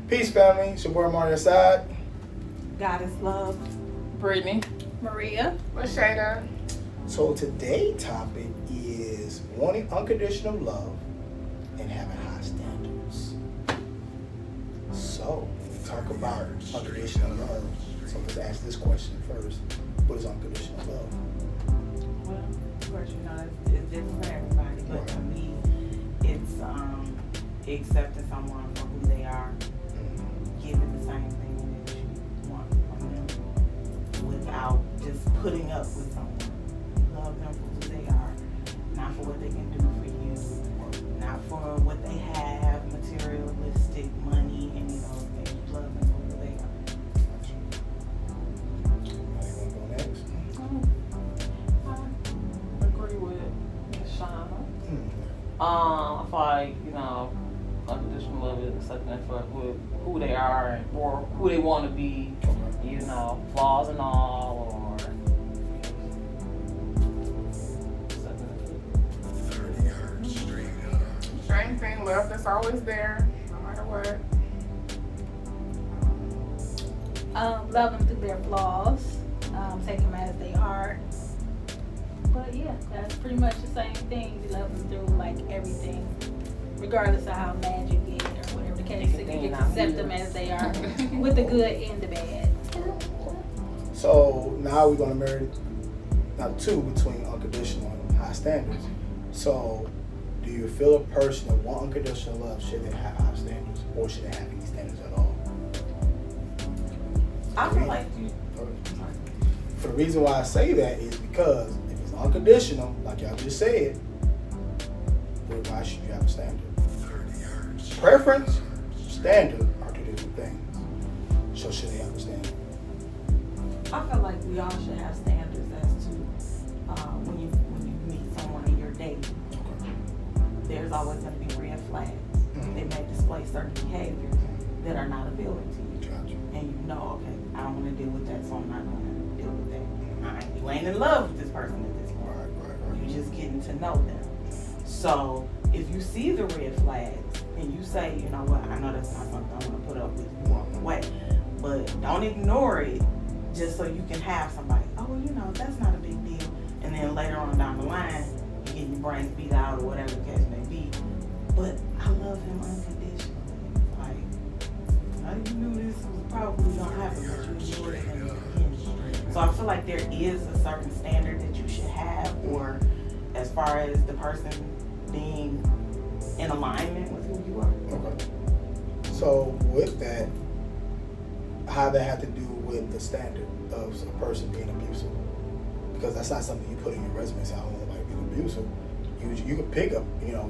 Peace, family. It's your boy Amari Asad. Goddess Love. Brittany. Maria. LaShada. So today's topic is wanting unconditional love and having high standards. So when we talk about unconditional love, so let's ask this question first. What is unconditional love? Well, of course, you know, it's different for everybody, but Right. to me, it's accepting someone for who they are, giving the same thing that you want from them without just putting up with someone. Love them for who they are, not for what they can do for you, not for what they have, materialistic money, any of those things. Love them for who they are. Anyone go next? I agree with LaShada. I feel like, unconditional love is accepting for who they are and or who they want to be, flaws and all, or Same thing, love that's always there, no matter what. Love them through their flaws. Take them as they are. But yeah, that's pretty much the same thing. You love them through like everything, regardless of how mad you get or whatever the case. You can accept them as they are, with the good and the bad. So now we're gonna marry two between unconditional and high standards. So do you feel a person that want unconditional love should they have high standards or should they have any standards at all? I feel like you. For the reason why I say that is because if it's unconditional, like y'all just said, well, why should you have a standard? Preference, standard are two different things. So should they have a standard? I feel like we all should have standards as to when you meet someone and you're dating. Okay. There's always going to be red flags. Mm-hmm. They may display certain behaviors that are not appealing to you. Gotcha. And you know, okay, I don't want to deal with that, so I'm not going to deal with that. You ain't in love with this person at this point. Right. You're just getting to know them. So if you see the red flags and you say, you know what, I know that's not something I want to put up with, you walk away. But don't ignore it just so you can have somebody, that's not a big deal. And then later on down the line, you get your brains beat out or whatever the case may be. But I love him unconditionally. Like, I knew this was probably going to happen, but you ignored it in the beginning. So I feel like there is a certain standard that you should have, or as far as the person being in alignment with who you are. Okay. So with that, how that have to do with the standard of a person being abusive? Because that's not something you put in your resume. So I don't want nobody being abusive. You can pick up,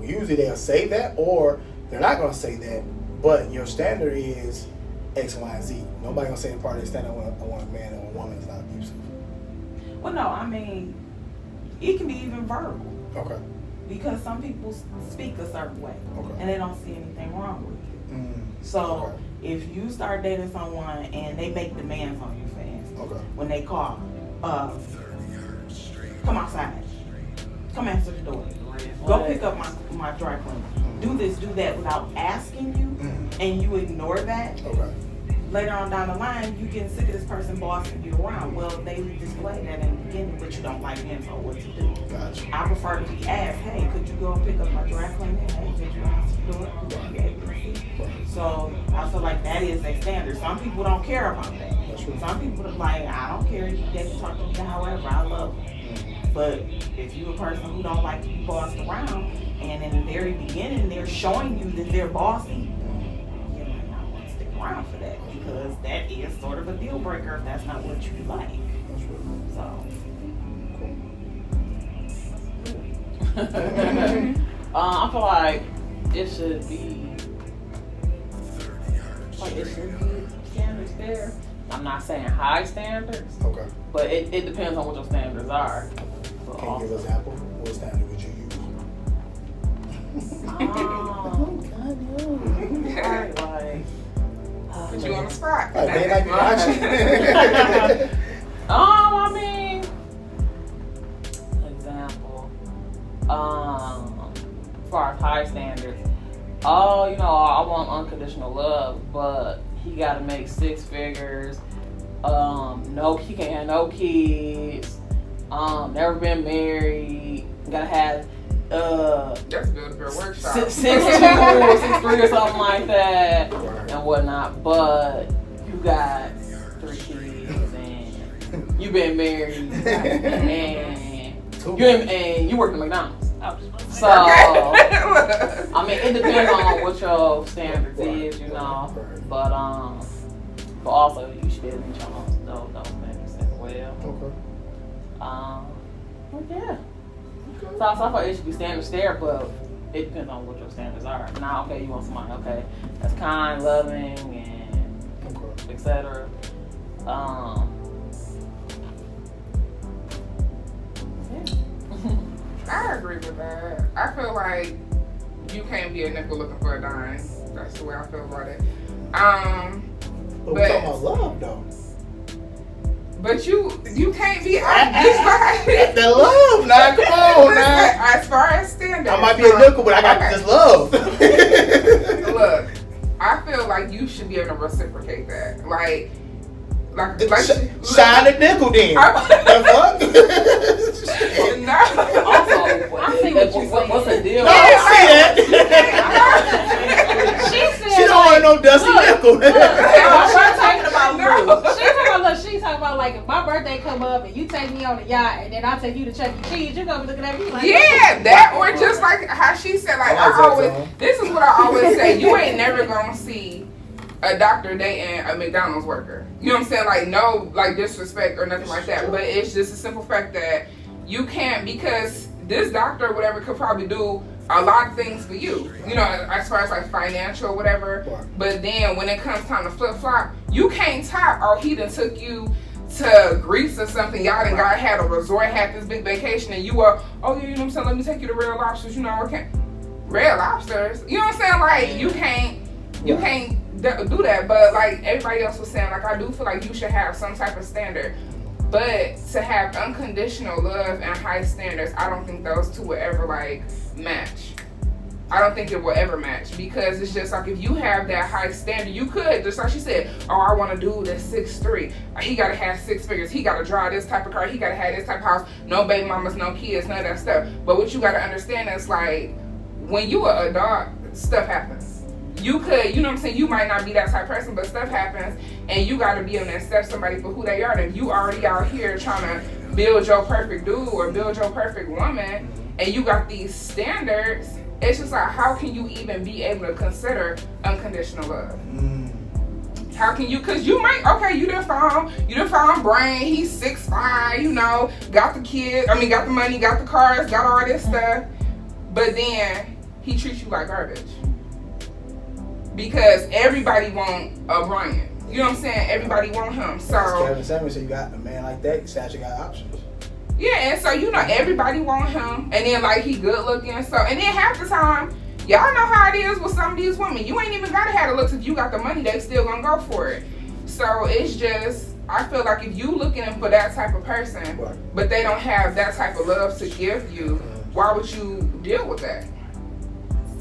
usually they'll say that or they're not going to say that, but your standard is X, Y, and Z. Nobody going to say in part of their standard, I want a man or a woman that's not abusive. Well, no, I mean, it can be even verbal. Okay. Because some people speak a certain way, Okay. and they don't see anything wrong with it. So Okay. if you start dating someone and they make demands on you, for instance, Okay. when they call, come outside, come answer the door, go pick up my dry cleaner, do this, do that without asking you, and you ignore that, Okay. later on down the line, you getting sick of this person bossing you around. Well, they display that in the beginning, but you don't like them, so what to do? Gotcha. I prefer to be asked, hey, could you go and pick up my dry cleaning? Hey, could you answer the door? Would you be able to see? So I feel like that is a standard. Some people don't care about that. That's true. Some people are like, I don't care, they can talk to me however, I love them. But if you're a person who don't like to be bossed around, and in the very beginning they're showing you that they're bossy, you might not want to stick around for that, because that is sort of a deal breaker if that's not what you like. That's true. So I feel like it should be standards there. I'm not saying high standards, Okay. but it depends on what your standards are. So Can you give an example? What standard would you use? Put you on the spot. They like watching. I mean, example, as far as high standards, oh, you know, I want unconditional love, but he got to make 6 figures. No, he can't have no kids. Never been married. Gotta have That's build a workshop. 6'2", 6'3", or something like that, and whatnot. But you got 3 kids, and you been married, and you work at McDonald's. So, I mean, it depends on what your standards is, you know. But also you should be able to meet your own those standards as well. Okay. But yeah. So I thought it should be standards there, but it depends on what your standards are. Now, okay, you want somebody, okay, that's kind, loving, and etc. I agree with that. I feel like you can't be a nickel looking for a dime. That's the way I feel about it. But we're talking about love, though. But you can't be just The love, now come on, now. as far as standards. I might be a nickel, but I got this love. Look, I feel like you should be able to reciprocate that. Like shine a nickel then. No. Also, I see what you're saying. what's the deal? No, I don't see that. She don't want no dusty nickel. I'm talking about She's talking about like if my birthday come up and you take me on a yacht and then I take you to Chuck E. Cheese, you're gonna be looking at me like, yeah, that or just like how she said, like this is what I always say. You ain't never gonna see a doctor dating a McDonald's worker. You know what I'm saying? Like no like disrespect or nothing like that. But it's just a simple fact that you can't, because this doctor or whatever could probably do a lot of things for you, you know, as far as like financial or whatever. But then when it comes time to flip flop, you can't top, oh, he done took you to Greece or something, y'all done had a resort, had this big vacation, and you were, oh yeah, you know what I'm saying, let me take you to Red Lobsters, you know, okay, Red Lobsters, you know what I'm saying, like you can't do that. But like everybody else was saying, like I do feel like you should have some type of standard. But to have unconditional love and high standards, I don't think those two will ever like match. I don't think it will ever match, because it's just like if you have that high standard, you could, just like she said, oh, I want to do this 6'3". He got to have 6 figures. He got to drive this type of car. He got to have this type of house. No baby mamas, no kids, none of that stuff. But what you got to understand is like when you are a dog, stuff happens. You could, you know what I'm saying, you might not be that type of person, but stuff happens, and you got to be able to accept somebody for who they are. And if you already out here trying to build your perfect dude or build your perfect woman, and you got these standards, it's just like, how can you even be able to consider unconditional love? How can you, because you might, okay, you done found Brian, he's 6'5", you know, got the kids, got the money, got the cars, got all this stuff, but then he treats you like garbage. Because everybody want a Brian. You know what I'm saying? Everybody want him. So Kevin Samuel said you got a man like that, you actually got options. Yeah, and so you know everybody want him, and then like he good looking. So and then half the time, y'all know how it is with some of these women. You ain't even gotta have the looks. If you got the money, they still gonna go for it. So it's just, I feel like if you looking for that type of person, but they don't have that type of love to give you, why would you deal with that?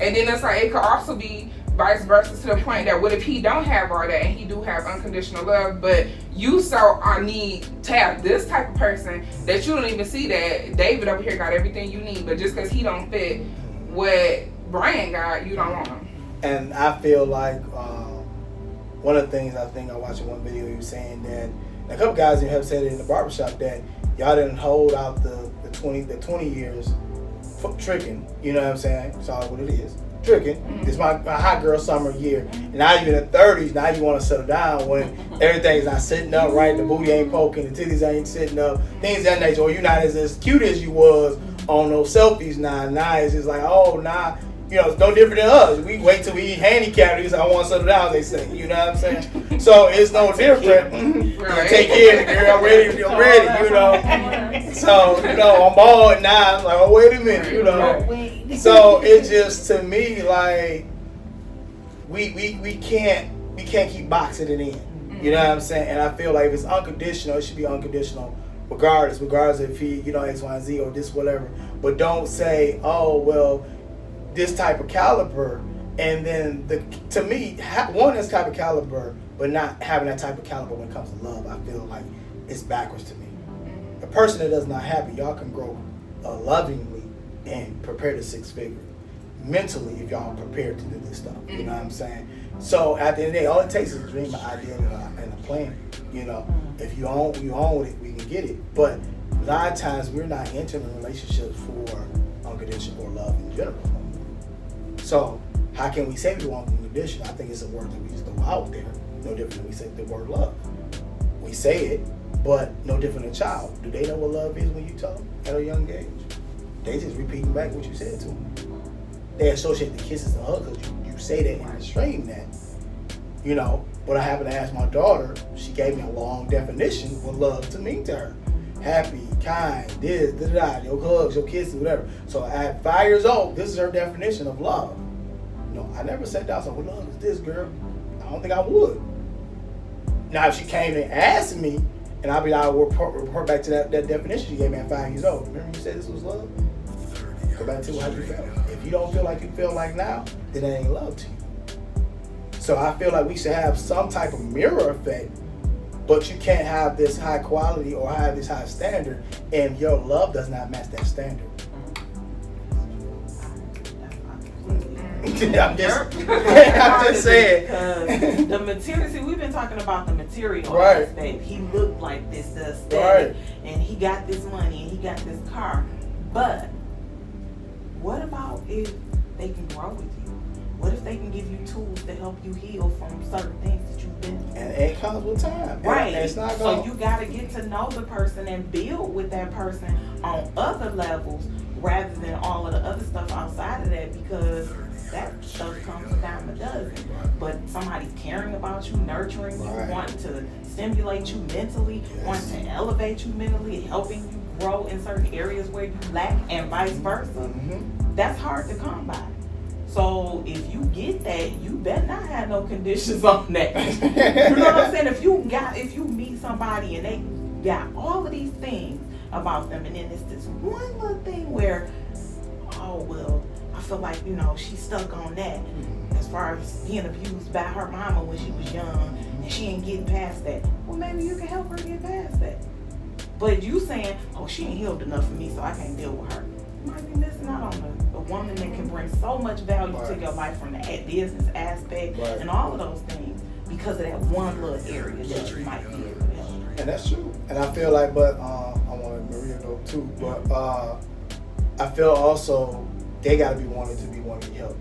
And then it's like it could also be vice versa, to the point that what if he don't have all that and he do have unconditional love, but you need to have this type of person that you don't even see that David over here got everything you need, but just because he don't fit what Brian got, you don't want him. And I feel like one of the things I think I watched in one video, he was saying that a couple guys have said it in the barbershop that y'all didn't hold out the 20 years for tricking, you know what I'm saying? That's all what it is. Tricking. It's my hot girl summer year. And now you're in the 30s, now you want to settle down when everything's not sitting up right, the booty ain't poking, the titties ain't sitting up, things of that nature, or you're not as cute as you was on those selfies now. Now it's just like, oh, nah, you know, it's no different than us. We wait till we eat handicapped, because I want to settle down, they say, you know what I'm saying? So it's no different. Right. Take care of the girl, I'm ready, you know. So, you know, I'm bald now, I'm like, oh, wait a minute, you know. So it's just, to me, like we can't keep boxing it in. You know what I'm saying? And I feel like if it's unconditional, it should be unconditional regardless if he, you know, X, Y, and Z or this, whatever. But don't say, oh, well, this type of caliber And then to me, one is type of caliber, but not having that type of caliber when it comes to love, I feel like it's backwards to me. A person that does not have it, y'all can grow lovingly and prepare to 6 figure mentally if y'all are prepared to do this stuff. You know what I'm saying? So at the end of the day, all it takes is a dream, an idea, and a plan. You know, if you own it, we can get it. But a lot of times we're not entering relationships for unconditional or love in general. So how can we say we want unconditional? I think it's a word that we just throw out there, no different than we say the word love. We say it, but no different than a child. Do they know what love is when you tell them at a young age? They just repeating back what you said to them. They associate the kisses and hugs because you say that and stream that. You know, but I happened to ask my daughter, she gave me a long definition what love to mean to her. Happy, kind, this, your hugs, your kisses, whatever. So at 5 years old, this is her definition of love. You know, I never sat down and said, what love is this, girl? I don't think I would. Now, if she came and asked me, and I'd be like, I will report back to that definition she gave me at 5 years old. Remember you said this was love? Go back to how you felt. If you don't feel like you feel like now, then it ain't love to you. So I feel like we should have some type of mirror effect, but you can't have this high quality or have this high standard, and your love does not match that standard. I'm just saying. Because the material, see, we've been talking about the material Right. aspect. He looked like this, does that, Right. and he got this money, and he got this car. But what about if they can grow with you? What if they can give you tools to help you heal from certain things that you've been through? And it comes with time. Right. And it's not So going. you got to get to know the person and build with that person on other levels rather than all of the other stuff outside of that, because that stuff comes a dime a dozen. But somebody caring about you, nurturing you, Right. wanting to stimulate you mentally, Yes. wanting to elevate you mentally, helping you grow in certain areas where you lack, and vice versa, that's hard to come by. So if you get that, you better not have no conditions on that. You know what I'm saying? If you meet somebody and they got all of these things about them, and then it's this one little thing where, oh well, I feel like, you know, she's stuck on that as far as being abused by her mama when she was young, and she ain't getting past that. Well, maybe you can help her get past that. But you saying, oh, she ain't healed enough for me, so I can't deal with her. You might be missing out on a woman that can bring so much value to your life from the business aspect and all of those things because of that one little area that you might be able to help. And that's true. And I feel like, but I want Maria to go too, but I feel also they got to be wanting to be helped.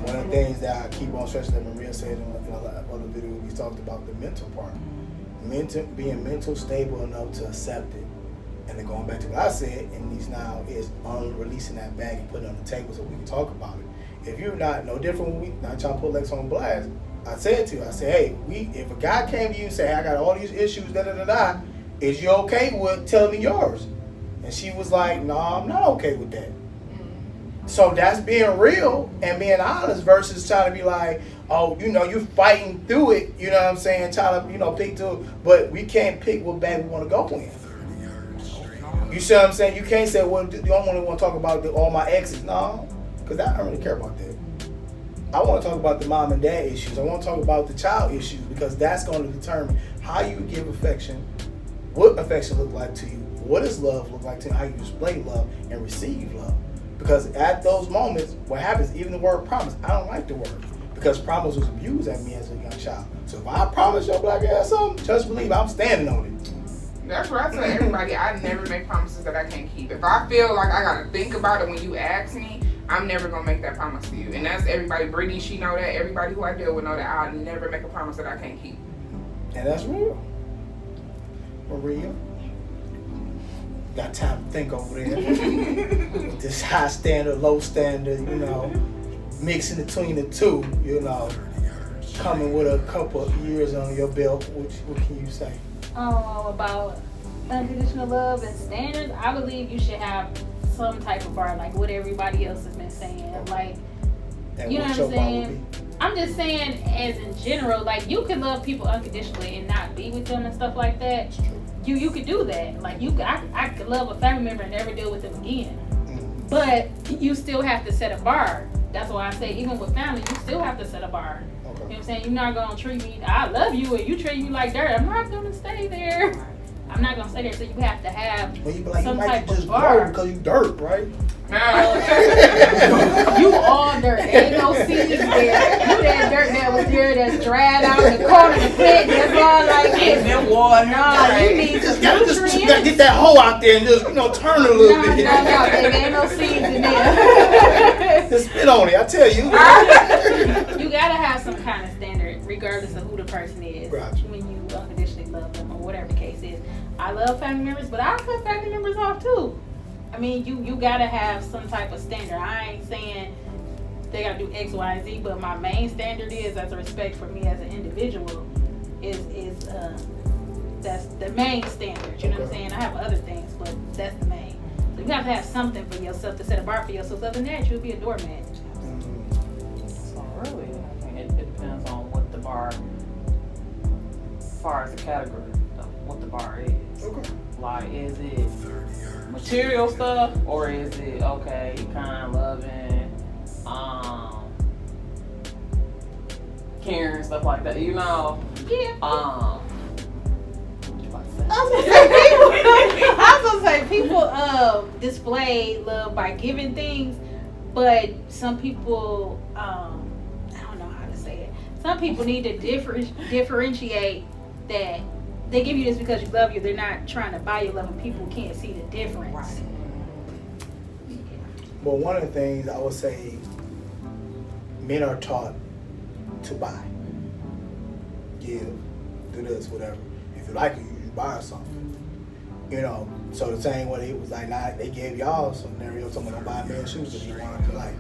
One of the things that I keep on stressing that Maria said in another video, we talked about the mental part. Being mental stable enough to accept it. And then going back to what I said, and these now is releasing that bag and putting it on the table so we can talk about it. If you're not no different when we not trying to put Lex on blast, I said to you, I said, hey, if a guy came to you and said, hey, I got all these issues, is you okay with telling me yours? And she was like, no, I'm not okay with that. So that's being real and being honest versus trying to be like, oh, you know, you're fighting through it, you know what I'm saying, trying to, you know, pick through it, but we can't pick what bag we want to go in. You see what I'm saying? You can't say, well, you don't want to talk about all my exes. No, because I don't really care about that. I want to talk about the mom and dad issues. I want to talk about the child issues because that's going to determine how you give affection, what affection look like to you, what does love look like to you, how you display love and receive love. Because at those moments, what happens, even the word promise, I don't like the word because promise was abused at me as a young child. So if I promise your black ass something, just believe I'm standing on it. That's what I tell everybody. I never make promises that I can't keep. If I feel like I gotta think about it when you ask me, I'm never gonna make that promise to you. And that's everybody. Brittany, she know that. Everybody who I deal with know that I'll never make a promise that I can't keep. And that's real. Maria, got time to think over there. This high standard, low standard, you know, mixing between the two, you know, coming with a couple of years on your belt. What can you say? About unconditional love and standards, I believe you should have some type of bar, like what everybody else has been saying. Like, And you know what what I'm your bar would saying? I'm just saying, as in general, like you can love people unconditionally and not be with them and stuff like that. You could do that. Like I could love a family member and never deal with them again. But you still have to set a bar. that's why I say even with family, you still have to set a bar. Okay. You know what I'm saying? You're not gonna treat me. I love you, and you treat me like dirt. I'm not gonna stay there. I'm not gonna stay there. So you have to have Well, you be like, some you might type just of bar. grow because you dirt, right? You all dirt. There ain't no seeds there. You that dirt that was there that's dried out in the corner of the pit. That's all like Ain't this. been water. No, you need You some gotta nutrients. get that hole out there and just, turn it a little No, bit. baby. Ain't no seeds in there. Just spit on it, I tell you. You gotta have some kind of standard, regardless of who the person is. Gotcha. When you unconditionally love them, or whatever the case is. I love family members, but I cut family members off too. I mean, you gotta have some type of standard. I ain't saying they gotta do X, Y, and Z, but my main standard is, as a respect for me as an individual, is that's the main standard. You know what I'm saying? I have other things, but that's the main. So you have to have something for yourself to set a bar for yourself. Other than that, you'll be a doormat. So really, I think it depends on what the bar, as far as the category of what the bar is. Okay. Like, is it material stuff, or is it okay, kind, loving, caring, stuff like that? You know. Yeah. What you about to say? I was gonna say people display love by giving things, but some people I don't know how to say it. Some people need to differentiate that they give you this because you love you. They're not trying to buy your love, and people can't see the difference. Right. But one of the things I would say, men are taught to buy, give, do this, whatever. If you like it, you buy her something. So the same way it was like, they gave y'all some scenario, someone don't buy a man shoes if you wanted to, like,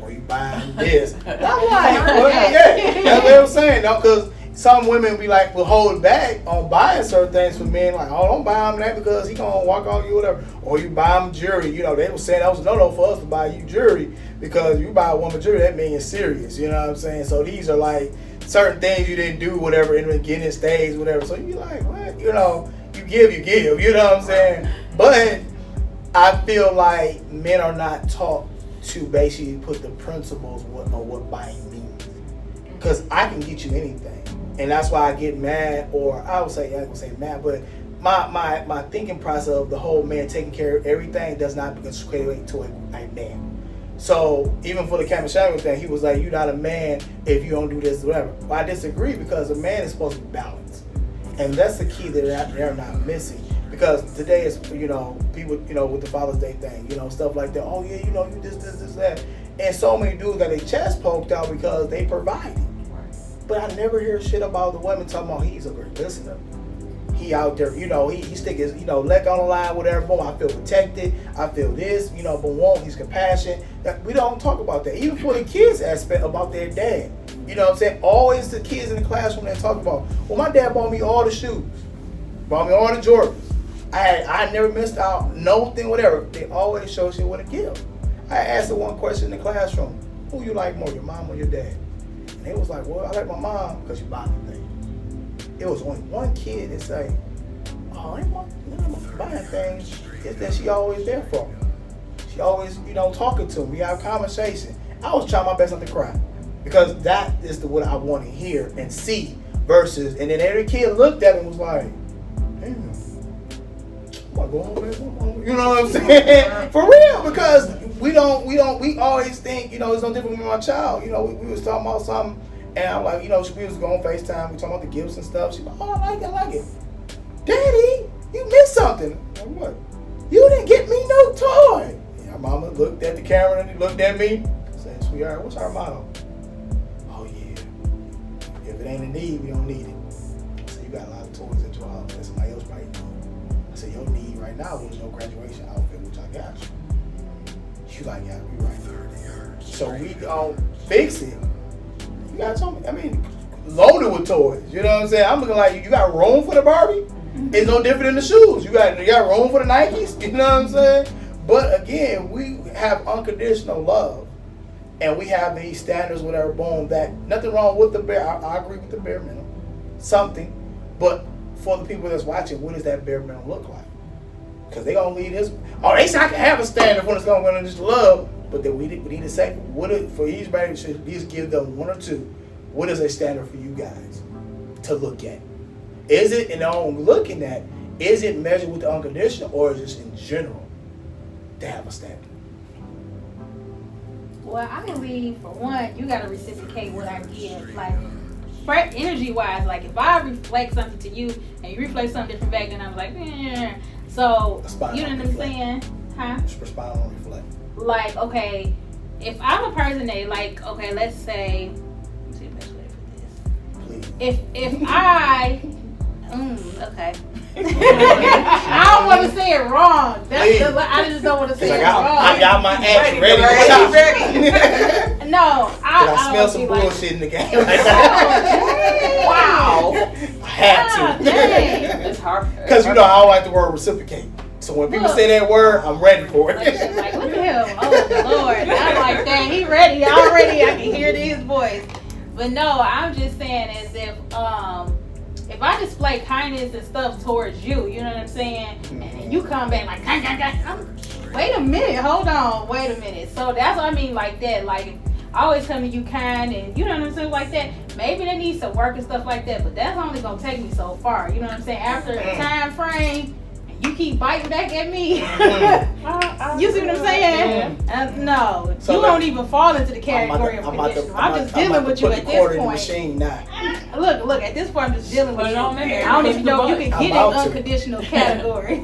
or you buy this. I'm like, well, yeah, that's what I'm saying, though, because some women be like, will hold back on buying certain things for men, like, oh, don't buy him that because he gonna walk on you, whatever. Or you buy him jewelry. They were saying that was a no-no for us to buy you jewelry, because you buy a woman jewelry, that means it's serious. You know what I'm saying? So these are like certain things you didn't do, whatever, in the beginning stage, whatever. So you be like, what? You give, you know what I'm saying? But I feel like men are not taught to basically put the principles of what buying means. Because I can get you anything. And that's why I get mad, or I would say, I would say mad, but my thinking process of the whole man taking care of everything does not equate to a man. So even for the Captain Samuel thing, he was like, you're not a man if you don't do this, whatever. Well, I disagree, because a man is supposed to be balanced. And that's the key that they're not missing. Because today is, people, with the Father's Day thing, stuff like that. Oh yeah, you this, that. And so many dudes got their chest poked out because they provided. But I never hear shit about the women talking about he's a great listener. He out there, he stick his, leg on the line, whatever. Boom, I feel protected. I feel this, but he's compassionate. We don't talk about that. Even for the kids aspect about their dad. You know what I'm saying? Always the kids in the classroom that talk about, well, my dad bought me all the shoes. Bought me all the Jordans. I never missed out, no thing, whatever. They always show shit with a gift. I asked the one question in the classroom, who you like more, your mom or your dad? And it was like, well, I like my mom because she bought me things. It was only one kid that say, oh, I ain't buying things. It's that she always there for me. She always, talking to me. We have conversation. I was trying my best not to cry, because that is what I want to hear and see versus, and then every kid looked at me and was like, damn, I'm going home, you know what I'm saying? For real, because we always think, it's no different with my child. We was talking about something, and I'm like, we was going FaceTime, we talking about the gifts and stuff. She's like, oh, I like it. Daddy, you missed something. I'm like, what? You didn't get me no toy. And our mama looked at the camera and looked at me and said, sweetheart, what's our motto? Oh yeah, if it ain't a need, we don't need it. So you got a lot of toys at your house that somebody else might need. I said, your need right now is no graduation outfit, which I got you. She's like, yeah, we right. So we don't fix it. You gotta tell me, loaded with toys. You know what I'm saying? I'm looking like, you got room for the Barbie? It's no different than the shoes. You got room for the Nikes? You know what I'm saying? But again, we have unconditional love. And we have these standards, whatever, boom, that nothing wrong with the bare. I agree with the bare minimum. Something. But for the people that's watching, what does that bare minimum look like? Because they gonna leave this. Oh, they say I can have a standard when it's gonna just love. but then we need to say, for each body should at least give them one or two. What is a standard for you guys to look at? Is it, and I'm looking at, is it measured with the unconditional, or is it just in general to have a standard? Well, I believe, for one, you gotta reciprocate what I give. Like, energy wise, like if I reflect something to you and you reflect something different back, then I'm like, so you know what I'm saying? Huh? Just respond on reflect. Like, okay, if I'm a person that, like, okay, let's say, let me see the best way for this. Please. If I, okay. I don't want to say it wrong. I just don't want to say it wrong. I got my ass ready. No, I smell some bullshit in the game. Wow. I had to. It's hard. Because I don't like the word reciprocate. So when people say that word, I'm ready for it. Like, look at him. Oh, Lord. I'm like, dang, he ready already. I can hear his voice. But no, I'm just saying as if I display kindness and stuff towards you, you know what I'm saying? And you come back like, wait a minute, hold on, wait a minute. So that's what I mean, like that. Like, I always come to you kind and, you know what I'm saying, like that. Maybe they need some work and stuff like that, but that's only going to take me so far. You know what I'm saying? After a time frame, you keep biting back at me. You see what I'm saying? No, so you won't even fall into the category of conditional. I'm just dealing with you at this point. Machine now. Look, at this point I'm just dealing with you. I don't even know if you can get in unconditional category.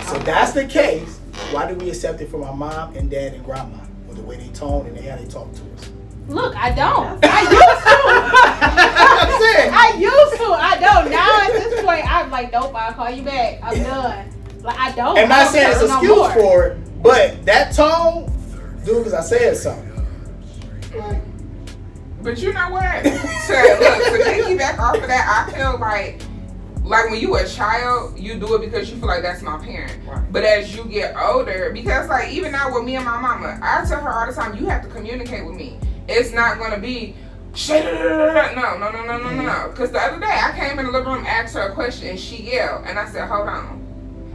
So that's the case. Why do we accept it from our mom and dad and grandma with the way they tone and how they talk to us? Look, I don't. I used to. I don't. Now at this point, I'm like, nope, I'll call you back. I'm done. Like, I don't. I'm not saying it's an excuse for it, but that tone, dude, because I said something. But you know what? So piggyback off of that, I feel like when you a child, you do it because you feel like that's my parent. Right. But as you get older, because like even now with me and my mama, I tell her all the time, you have to communicate with me. It's not gonna be no. Because the other day I came in the living room, asked her a question, and she yelled, and I said, hold on.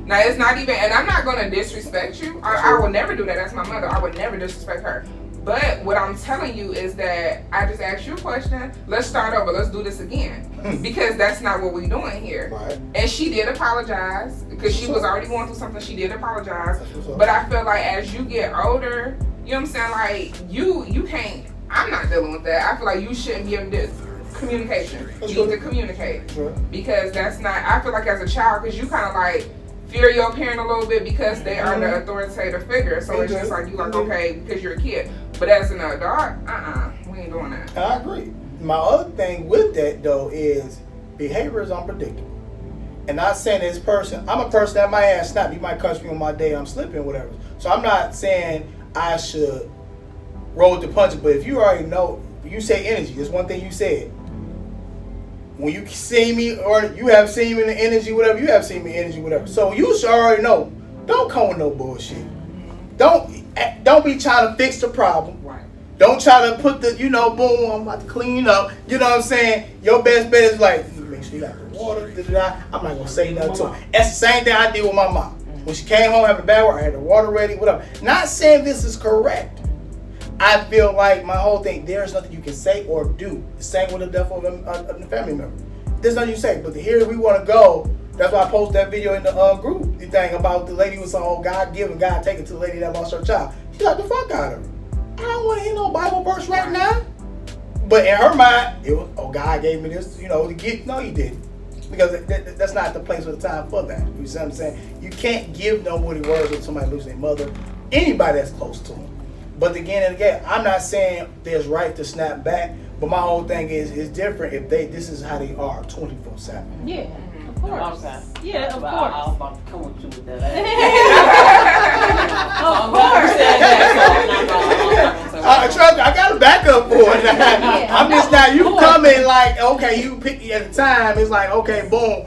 Now it's not even, and I'm not gonna disrespect you. I will never do that. That's my mother. I would never disrespect her. But what I'm telling you is that I just asked you a question. Let's start over. Let's do this again. Because that's not what we're doing here. Right. And she did apologize because she was already going through something. She did apologize. But I feel like as you get older, you know what I'm saying? Like you can't, I'm not dealing with that. I feel like you shouldn't be able to communication. You need to communicate. Because that's not, I feel like as a child, because you kind of like, fear your parent a little bit because they are the authoritative figure. So it's just like you like, okay, because you're a kid. But as an adult, we ain't doing that. I agree. My other thing with that though is behavior is unpredictable. And not saying this person, I'm a person that might have snapped. You might catch me on my day I'm slipping, whatever. So I'm not saying I should roll with the punches. But if you already know, you say energy. There's one thing you said. When you see me, or you have seen me in the energy, whatever, you have seen me in energy, whatever. So you should already know. Don't come with no bullshit. Don't be trying to fix the problem. Right. Don't try to put the, boom, I'm about to clean up. You know what I'm saying? Your best bet is like, make sure you got the water. I'm not going to say nothing to her. That's the same thing I did with my mom. When she came home having a bad work, I had the water ready, whatever. Not saying this is correct. I feel like my whole thing, there's nothing you can say or do. The same with the death of a family member. There's nothing you can say. But here we want to go. That's why I posted that video in the group thing about the lady was saying, God give and God take it to the lady that lost her child. She got the fuck out of her. I don't want to hear no Bible verse right now. But in her mind, it was, God gave me this, to get. No, he didn't. Because that's not the place or the time for that. You see what I'm saying? You can't give nobody words when somebody loses their mother, anybody that's close to them. But again, I'm not saying there's right to snap back, but my whole thing is it's different if this is how they are 24/7. Yeah, of course. Okay. Yeah, of course. I was about to come with you with that. Trust me, I got a backup for it. I'm just not, you coming like, okay, you pick me at the time, it's like, okay, boom.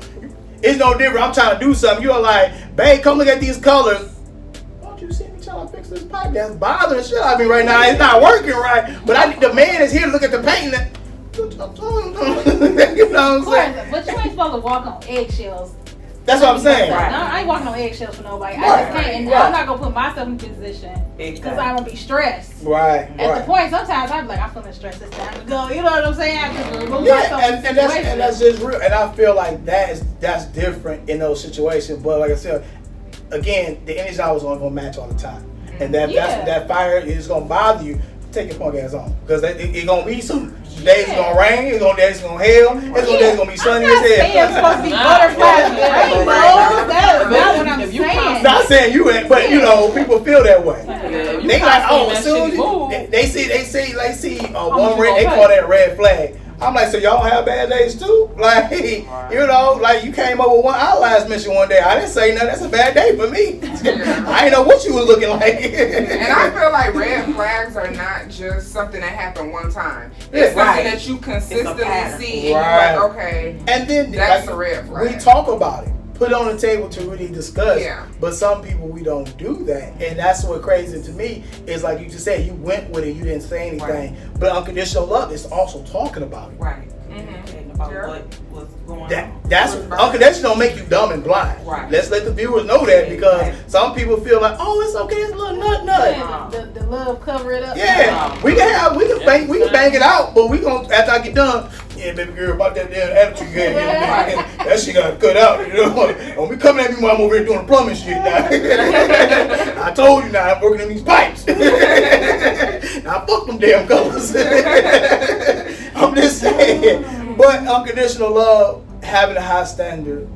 It's no different. I'm trying to do something. You're like, babe, come look at these colors. You see me trying to fix this pipe that's bothering shit out of me right now. It's not working right. But the man is here to look at the painting. You know what I'm saying? But you ain't supposed to walk on eggshells That's what I'm saying. Right. No, I ain't walking on eggshells for nobody. I Right. just can't. And Right. I'm not gonna put myself in a position because I'm gonna be stressed. Right. At the point, sometimes I'm like, I'm feeling stressed. It's time to go. You know what I'm saying? I just remove myself Yeah, from the situation. and that's just real. And I feel like that's different in those situations. But like I said, again, the energy I was only gonna match all the time, and that fire is gonna bother you. Take your punk ass on, because it gonna be some days it's gonna rain, days it's gonna hail, days gonna be sunny as hell. It's supposed to be butterflies and rainbows. That's not what I'm saying. Not saying you ain't, but you know, people feel that way. Yeah, They like, oh, as soon as they see one red, they call that red flag. I'm like, so y'all have bad days too? Like, you know, like you came up with one eyelash mission one day. I didn't say nothing. That's a bad day for me. I didn't know what you was looking like. And I feel like red flags are not just something that happened one time. It's something that you consistently see, and you're like, okay, and then that's a red flag. We talk about it. Put it on the table to really discuss. Yeah. But some people, we don't do that. And that's what crazy to me is, like you just said, you went with it, you didn't say anything. Right. But unconditional love is also talking about it. Right. And about what's going on. That's unconditional don't make you dumb and blind. Right. Let's let the viewers know that, because some people feel like, oh, it's okay, it's a little nut. Yeah, the love cover it up. Yeah, we can bang it out, but we gonna, after I get done, yeah, baby girl, about that damn attitude you had, that shit got cut out. You know, when we coming at me while I'm over here doing the plumbing shit now. I told you now, I'm working in these pipes. Now fuck them damn colors. I'm just saying, but unconditional love, having a high standard,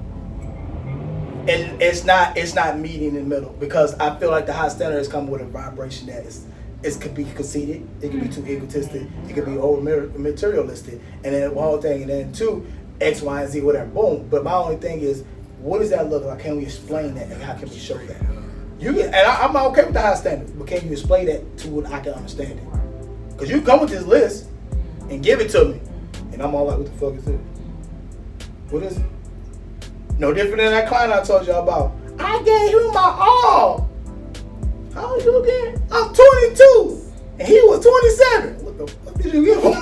and it's not meeting in the middle, because I feel like the high standard is coming with a vibration that it could be conceited, it could be too egotistic, it could be over materialistic, and then one whole thing, and then two, X, Y, and Z, whatever, boom. But my only thing is, what does that look like? Can we explain that, and how can we show that? I'm okay with the high standard, but can you explain that to what I can understand it? Because you come with this list and give it to me, and I'm all like, what the fuck is this? What is it? No different than that client I told you about. I gave him my all. How old are you again? I'm 22, and he was 27. What the fuck did you give him? I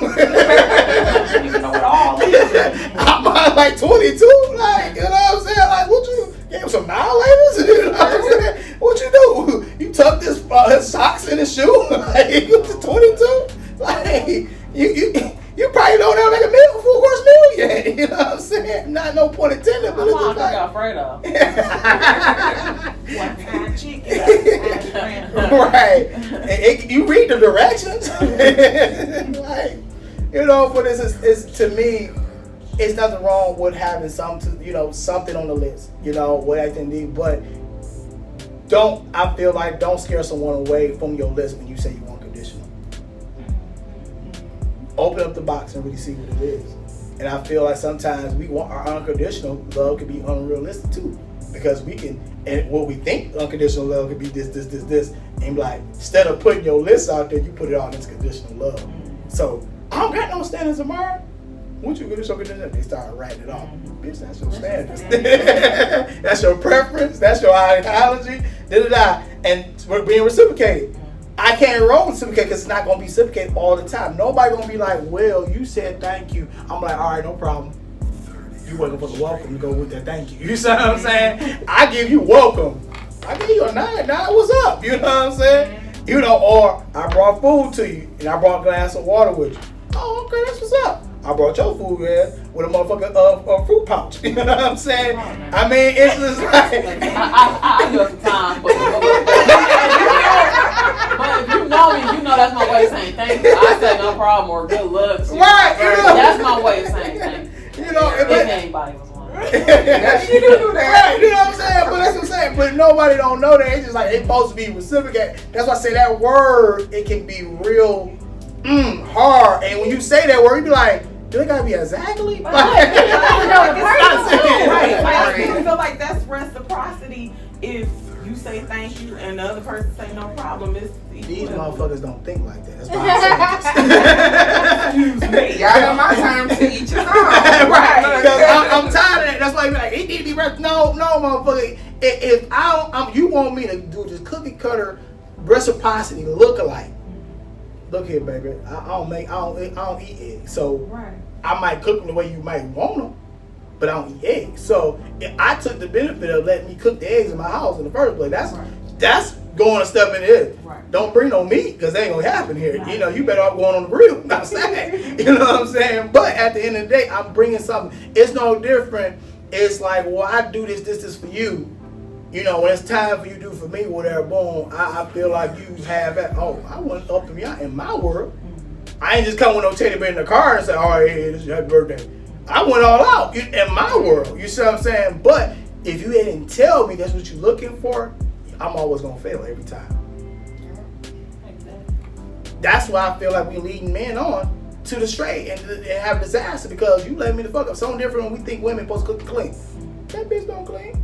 don't even know what all is. I'm like 22, like, you know what I'm saying? Like, what you gave him some violators? You know what I'm saying? What you do? You tucked his socks in his shoe? Like, you 22? Like, you probably don't have like a full course meal yet. You know what I'm saying? Not no point intended, but it's just like, got Fredo. One kind chicken. Right. You read the directions. Like, you know, but it's to me, it's nothing wrong with having something on the list. You know, what I can do, but I feel like don't scare someone away from your list when you say you want conditional. Open up the box and really see what it is. And I feel like sometimes we want our unconditional love can be unrealistic too, because we can, and what we think unconditional love could be this, and like, instead of putting your list out there, you put it on as conditional love. So I don't got no standards, Amari. Once you get so conditional, they start writing it off. Bitch, that's your standards. That's your preference. That's your ideology. And we're being reciprocated. I can't roll reciprocate because it's not going to be reciprocated all the time. Nobody going to be like, well, you said thank you. I'm like, all right, no problem. You wasn't for the welcome to go with that thank you. You see what I'm saying? I give you welcome. I give you a 9. What's up? You know what I'm saying? You know, or I brought food to you and I brought a glass of water with you. Oh, okay, that's what's up. I brought your food with a motherfucking fruit pouch. You know what I'm saying? I mean, it's just like I do it sometimes, but if you know me, you know that's my way of saying thank you. I said no problem or good looks. Right, you know? That's my way of saying thank you. You know, if anybody was one. Yes, you do that. Right, you know what I'm saying? But that's what I'm saying. But nobody don't know that. It's just like it's supposed to be reciprocated. That's why I say that word, it can be real hard. And when you say that word, you be like, do it gotta be exactly? I feel like that's reciprocity. If you say thank you and the other person say no problem, it's these motherfuckers don't think like that. That's why I'm saying this. Excuse me. Y'all know my term to each his own. Right. Because I'm tired of that. That's why you be like, it need to be no, motherfucker. If you want me to do this cookie cutter reciprocity look-alike. Look here, baby. I don't eat eggs, so I might cook them the way you might want them. but I don't eat eggs. So I took the benefit of letting me cook the eggs in my house in the first place. That's going a step in there. Right. Don't bring no meat because that ain't gonna happen here. You know, you better off going on the grill outside. You know what I'm saying? But at the end of the day, I'm bringing something. It's no different. It's like, well, I do this for you. You know, when it's time for you to do for me, whatever, boom, I feel like you have that. Oh, I want to up to me out in my world. I ain't just come with no teddy bear in the car and say, all right, hey, this is your happy birthday. I went all out in my world. You see what I'm saying? But if you didn't tell me that's what you're looking for, I'm always going to fail every time. That's why I feel like we're leading men on to the straight and have disaster because you let me the fuck up. Something different when we think women supposed to cook and clean. That bitch don't clean.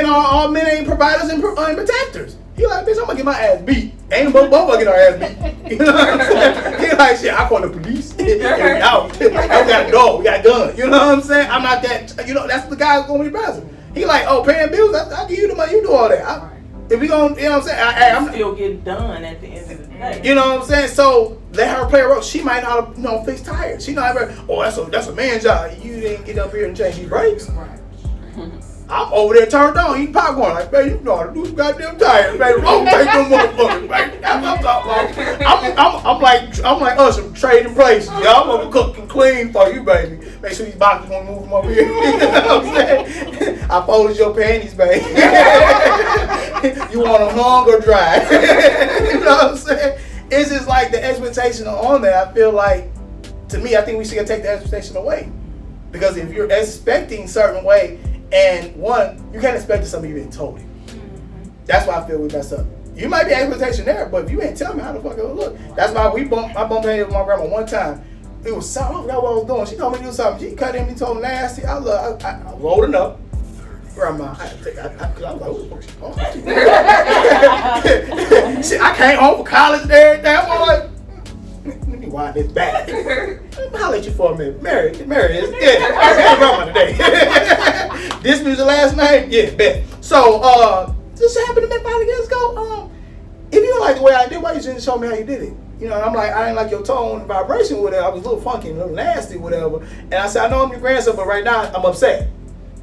All men ain't providers and protectors. He like, bitch, I'm gonna get my ass beat. Ain't both of us get our ass beat. You know what I'm saying? He like, shit, I call the police. And we out. We got a dog, we got a gun. You know what I'm saying? I'm not that, that's the guy who's gonna be present. He like, oh, paying bills, I'll give you the money, you do all that. If we gonna, you know what I'm saying? I'm still get done at the end of the day. You know what I'm saying? So let her play a role. She might not, fix tires. She not ever, oh, that's a man's job. You didn't get up here and change these brakes. Right. I'm over there turned on, eating popcorn. Like, man, you know how to do some goddamn tires, man. Rotate them motherfuckers, man. That's what I'm talking about. I'm like us, trading places. Yeah, I'm gonna cook and clean for you, baby. Make sure these boxes won't move them over here. You know what I'm saying? I folded your panties, baby. You want them hung or dry? You know what I'm saying? It's just like the expectation on that. I feel like, to me, I think we should take the expectation away. Because if you're expecting a certain way, and one, you can't expect something you didn't told him. That's why I feel we messed up. You might be expectation there, but if you ain't tell me how the fuck it would look. That's why I bumped head with my grandma one time. It was something, I forgot what I was doing. She told me to do something. She cut in me, told me nasty. I rolled it up. Grandma, I was like, what the fuck she calling? Shit, I came home for college and everything. I'm like, let me wind this back. Let me holler at you for a minute. Mary is. Yeah, I got grandma today. This was the last night? Yeah, bet. So, this happened to me 5 years ago. If you don't like the way I did, why you didn't show me how you did it? You know, and I'm like, I didn't like your tone and vibration with it. I was a little funky and a little nasty, whatever. And I said, I know I'm your grandson, but right now I'm upset.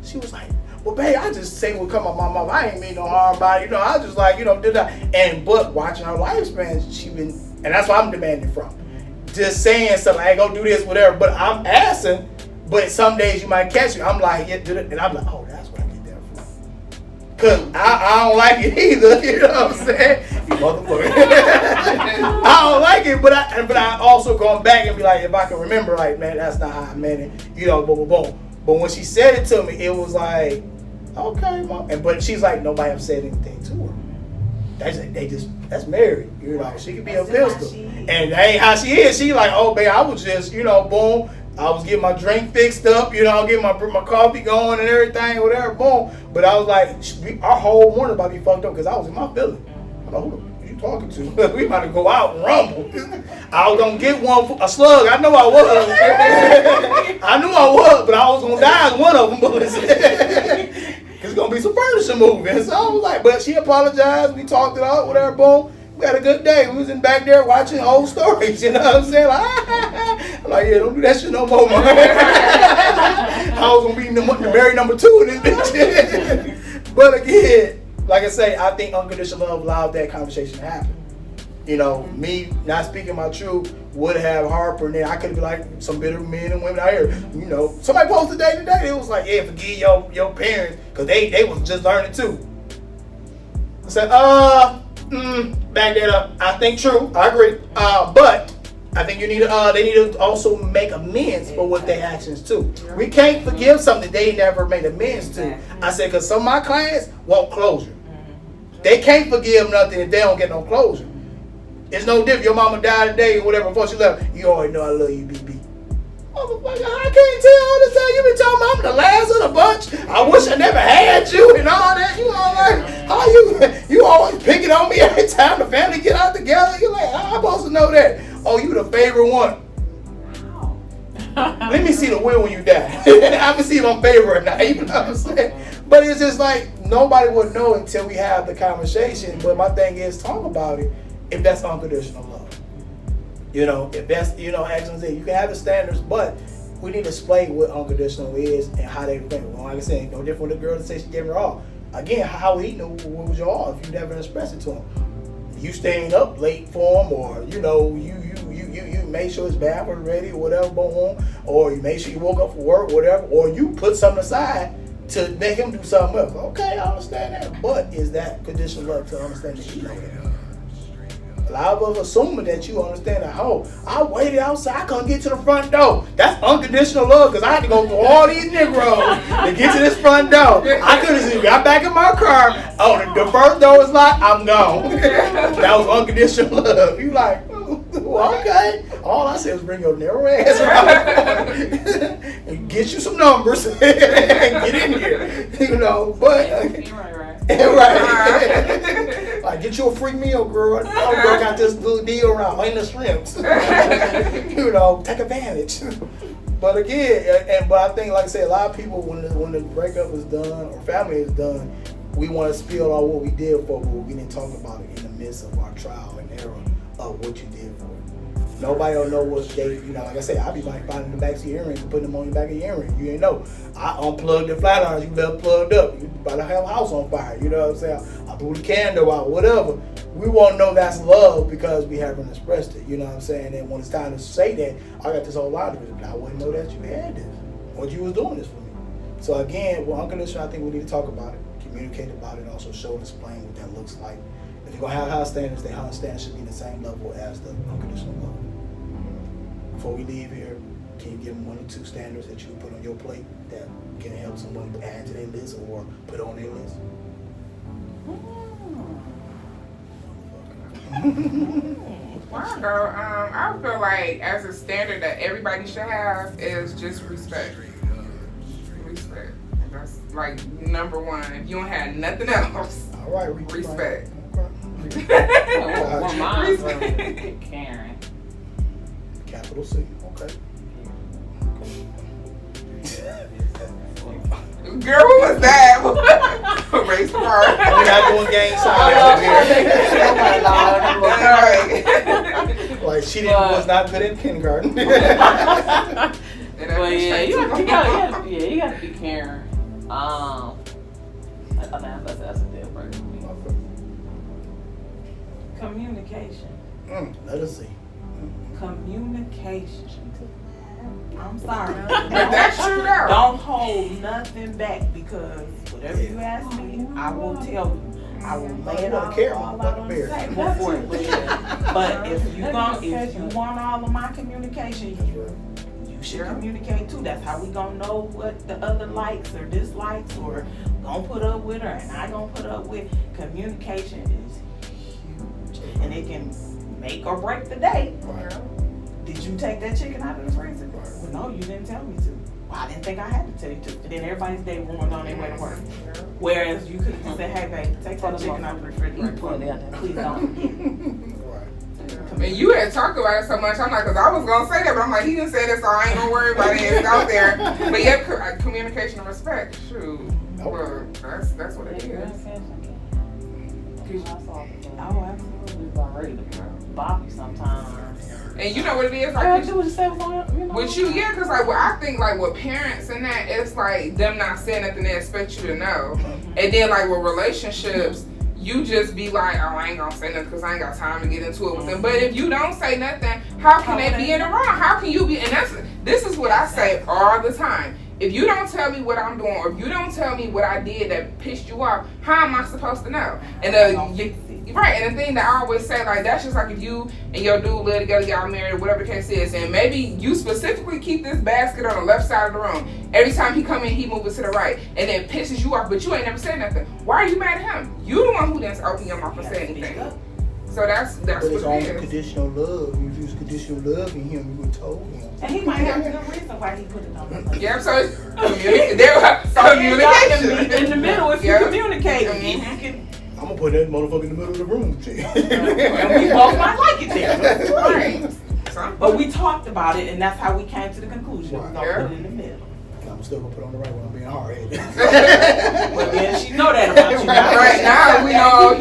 She was like, well, babe, I just say what come up my mouth. I ain't mean no harm by it. I just like, did that. But watching her lifespan, and that's what I'm demanding from. Just saying something, hey, go do this, whatever. But I'm asking, but some days you might catch me. I'm like, yeah, and I'm like, oh, that's what I get that from. Because I don't like it either, you know what I'm saying? You motherfucker. I don't like it, but I also going back and be like, if I can remember, like, man, that's not how I meant it, boom. But when she said it to me, it was like, okay, mom. But she's like, nobody ever said anything to her. That's Mary, she could be a pistol. And that ain't how she is. She like, oh, babe, I was just, boom. I was getting my drink fixed up, getting my coffee going and everything, whatever, boom. But I was like, our whole morning about to be fucked up because I was in my feeling. I'm like, who you talking to? We about to go out and rumble. I was going to get a slug. I know I was. I knew I was, but I was going to die as one of them. It's going to be some furniture moving. So I was like, but she apologized. We talked it out, whatever, boom. We had a good day. We was in back there watching old stories, you know what I'm saying? I'm like, yeah, don't do that shit no more, man. I was going to be married number 2 in this bitch. But again, like I say, I think unconditional love allowed that conversation to happen. Me not speaking my truth would have Harper, and then I could be like some bitter men and women out here. Somebody posted today. It was like, yeah, forgive your parents, because they was just learning too. I said, back that up. I think true. I agree. But I think they need to also make amends for what their actions too. We can't forgive something they never made amends to. I said, because some of my clients want closure. They can't forgive nothing if they don't get no closure. It's no different. Your mama died today or whatever before she left. You already know I love you, BB. Motherfucker, I can't tell all this time. You been telling me I'm the last of the bunch. I wish I never had you and all that. You all like, how you always picking on me every time the family get out together. You like, how am I supposed to know that? Oh, you the favorite one. Let me see the will when you die. I can see if I'm favorite or not. You know what I'm saying? But it's just like nobody would know until we have the conversation. But my thing is, talk about it. If that's unconditional love, if that's, actions, you can have the standards, but we need to explain what unconditional is and how they think. Well, like I said, no different with the girl that says she gave her all. Again, how he knew what was your all if you never expressed it to him. You staying up late for him, or you made sure his bath was ready or whatever, boom, or you made sure you woke up for work, whatever, or you put something aside to make him do something else. Okay, I understand that, but is that conditional love to understand that he know that? A lot of us assuming that you understand that, oh, I waited outside, I couldn't get to the front door. That's unconditional love, because I had to go through all these Negroes to get to this front door. I could have got back in my car. Oh, the first door was locked, I'm gone. That was unconditional love. You like, well, okay. All I said was bring your narrow ass around and get you some numbers and get in here. You know, but right. Like, get you a free meal, girl. Oh, girl, got this little deal around. Ain't the shrimps. You know, take advantage. But again, but I think, like I said, a lot of people, when the breakup is done or family is done, we want to spill all what we did for, but we didn't talk about it in the midst of our trial and error of what you did for it. Nobody will know what they, like I said, I be finding the backs of your earrings and putting them on your back of your earring. You ain't know. I unplugged the flat irons, you left plugged up. You about to have a house on fire. You know what I'm saying? I threw the candle out, whatever. We won't know that's love because we haven't expressed it. You know what I'm saying? And when it's time to say that, I got this whole lot of it. I wouldn't know that you had this. What you was doing this for me. So again, with unconditional, I think we need to talk about it, communicate about it, and also show and explain what that looks like. If you're going to have high standards, the high standards should be the same level as the unconditional love. Before we leave here, can you give them 1 or 2 standards that you put on your plate that can help someone add to their list or put on their list? I feel like as a standard that everybody should have is just respect. Respect. And that's like number one. If you don't have nothing else, all right, respect. Respect. Karen. Capital C. Okay. Girl, what was that? Race car. We're not doing gang signs. Like she was not good in kindergarten. But yeah, you got to be caring. I think that's a deal breaker for me. Communication. Let us see. Communication. I'm sorry. But that's true though. Don't hold nothing back, because whatever you ask me, I will tell you. I will lay it all out on the table for it. But if you want all of my communication, you should communicate too. That's how we gonna know what the other likes or dislikes, or gonna put up with, or and I gonna put up with. Communication is huge, and it can make or break the day. Did you take that chicken out of the freezer? Well, no, you didn't tell me to. Well, I didn't think I had to tell you to. And then everybody's day ruined on their way to work. Whereas you could have said, hey, babe, take that chicken out of the refrigerator. Please don't forget. And you had talked about it so much, I'm like, because I was going to say that, but I'm like, he didn't say that, so I ain't going to worry about it. It's out there. But yeah, communication and respect. Shoot. Well, that's what it is. Oh, absolutely. Ready to bop you sometimes. And you know what it is? Like, with you, yeah, because like, I think like with parents and that, it's like them not saying nothing they expect you to know. And then like with relationships, you just be like, oh, I ain't gonna say nothing because I ain't got time to get into it with them. But if you don't say nothing, how can they be in the wrong? How can you be? And this is what I say all the time. If you don't tell me what I'm doing, or if you don't tell me what I did that pissed you off, how am I supposed to know? And right, and the thing that I always say, like, that's just like if you and your dude live together, y'all married, whatever the case is, and maybe you specifically keep this basket on the left side of the room. Every time he come in, he moves it to the right, and it pisses you off, but you ain't never said nothing. Why are you mad at him? You the one who didn't open your mouth and say anything. So that's but what it's it all is. Conditional love. You use conditional love in him. You would told him. And he might have a good reason why he put it on the list. Yeah, so it's communication. In the middle, if you communicate, you can. I'm gonna put that motherfucker in the middle of the room. And we both might like it there. Right. But we talked about it, and that's how we came to the conclusion. We're gonna put it in the middle. I'm still gonna put on the right one. I'm being hard-headed. But then she know that about you. Right now we know.